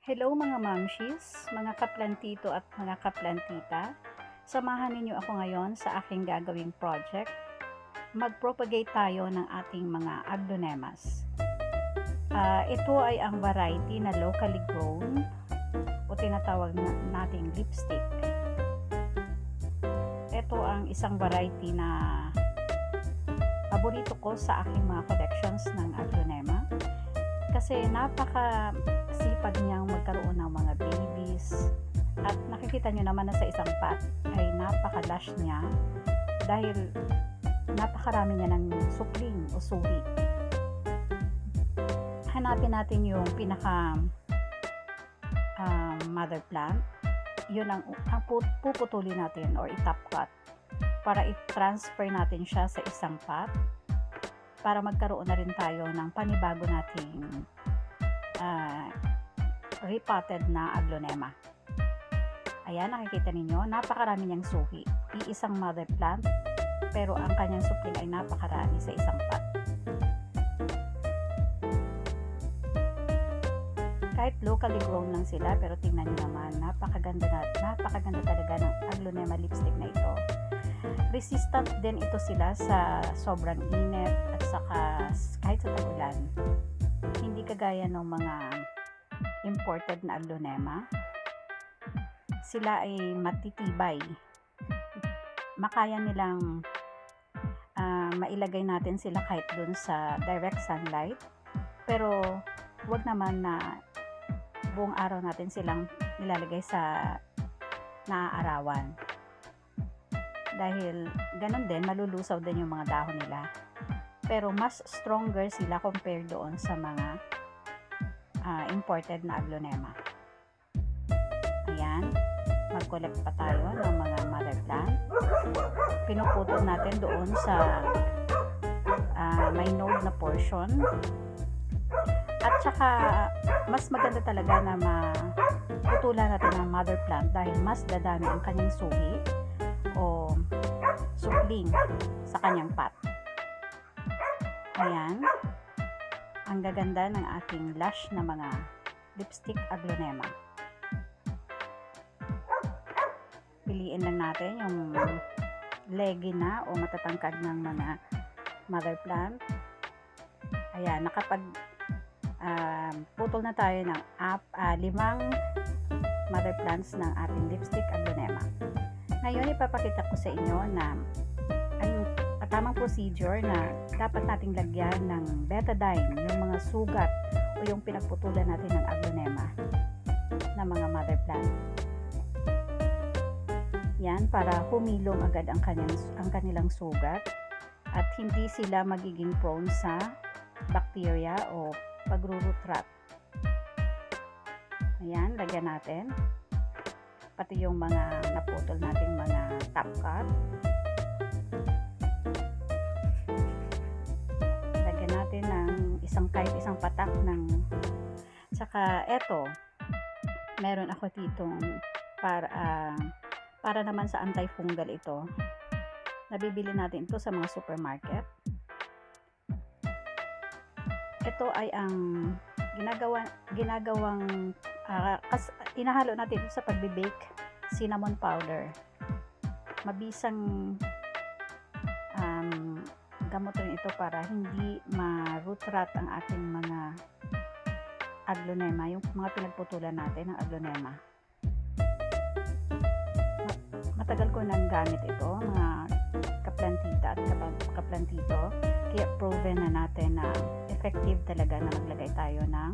Hello mga mamshis, mga kaplantito at mga kaplantita. Samahan ninyo ako ngayon sa aking gagawing project. Mag-propagate tayo ng ating mga aglonemas. Ito ay ang variety na locally grown o tinatawag nating lipstick. Ito ang isang variety na paborito ko sa aking mga collections ng aglonema. Kasi napaka sipag niyang magkaroon ng mga babies at nakikita nyo naman na sa isang pot ay napaka-lush niya dahil napakarami niya ng supling o suhi. Hanapin natin yung pinaka mother plant. Yun ang puputulin natin or i-top cut para i-transfer natin siya sa isang pot para magkaroon na rin tayo ng panibago nating repotted na aglonema. Ayan, nakikita ninyo, napakarami niyang suhi. Iisang mother plant, pero ang kanyang supling ay napakarami sa isang pot. Kahit locally grown lang sila, pero tingnan nyo naman, napakaganda talaga ng aglonema lipstick na ito. Resistant din ito sila sa sobrang init at saka kahit sa tag-ulan. Hindi kagaya ng mga imported na aglonema. Sila ay matitibay. Makaya nilang mailagay natin sila kahit dun sa direct sunlight. Pero wag naman na buong araw natin silang nilalagay sa naaarawan. Dahil ganun din, malulusaw din yung mga dahon nila. Pero mas stronger sila compared doon sa mga imported na aglonema. Ayan, mag-collect pa tayo ng mga mother plant. Pinuputol natin doon sa may node na portion. At saka, mas maganda talaga na maputulan natin ng mother plant dahil mas dadami ang kanyang suhi o supling sa kanyang pot. Ayan, ang gaganda ng ating lush na mga lipstick aglonema. Piliin lang natin yung leggy na o matatangkad ng mga mother plant. Ayan, nakapag putol na tayo ng 5 mother plants ng ating lipstick aglonema. Ngayon, ipapakita ko sa inyo na ang tamang procedure na dapat nating lagyan ng betadine, yung mga sugat o yung pinagputulan natin ng aglonema na mga mother plant. Yan, para humilom agad ang kanilang sugat at hindi sila magiging prone sa bacteria o pag-root rot. Ayan, lagyan natin. Pati yung mga naputol nating mga top cut. Lagyan natin ng kahit isang patak ng tsaka eto, meron ako ditong para naman sa antifungal ito. Nabibili natin ito sa mga supermarket. Ito ay ang ginagawang inahalo natin ito sa pagbe-bake cinnamon powder. Mabisang gamot rin ito para hindi ma-root rot ang ating mga aglonema, yung mga pinagputulan natin ng aglonema. Matagal ko nang gamit ito, mga kaplantita at kaplantito, kaya proven na natin na effective talaga na maglagay tayo ng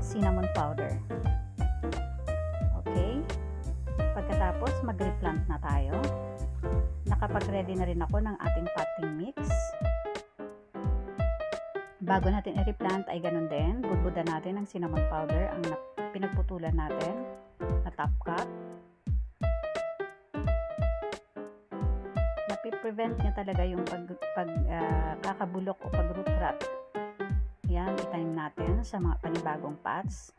cinnamon powder. Okay, pagkatapos mag-replant na tayo. Nakapag-ready na rin ako ng ating potting mix. Bago natin i-replant ay ganun din, budbudan natin ng cinnamon powder ang pinagputulan natin na top cut. Napiprevent niya talaga yung kakabulok o pag-root rot. Yan, itanim natin sa mga panibagong pots.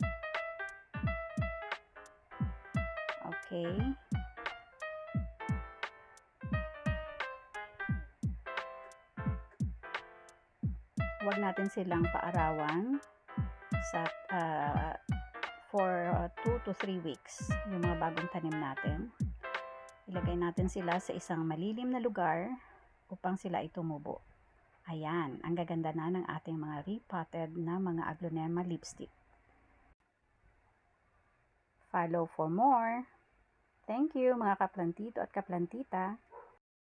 Okay. Huwag natin silang paarawan for 2 to 3 weeks yung mga bagong tanim natin. Ilagay natin sila sa isang malilim na lugar upang sila ay tumubo. Ayan, ang gaganda na ng ating mga repotted na mga Aglonema lipstick. Follow for more. Thank you mga kaplantito at kaplantita.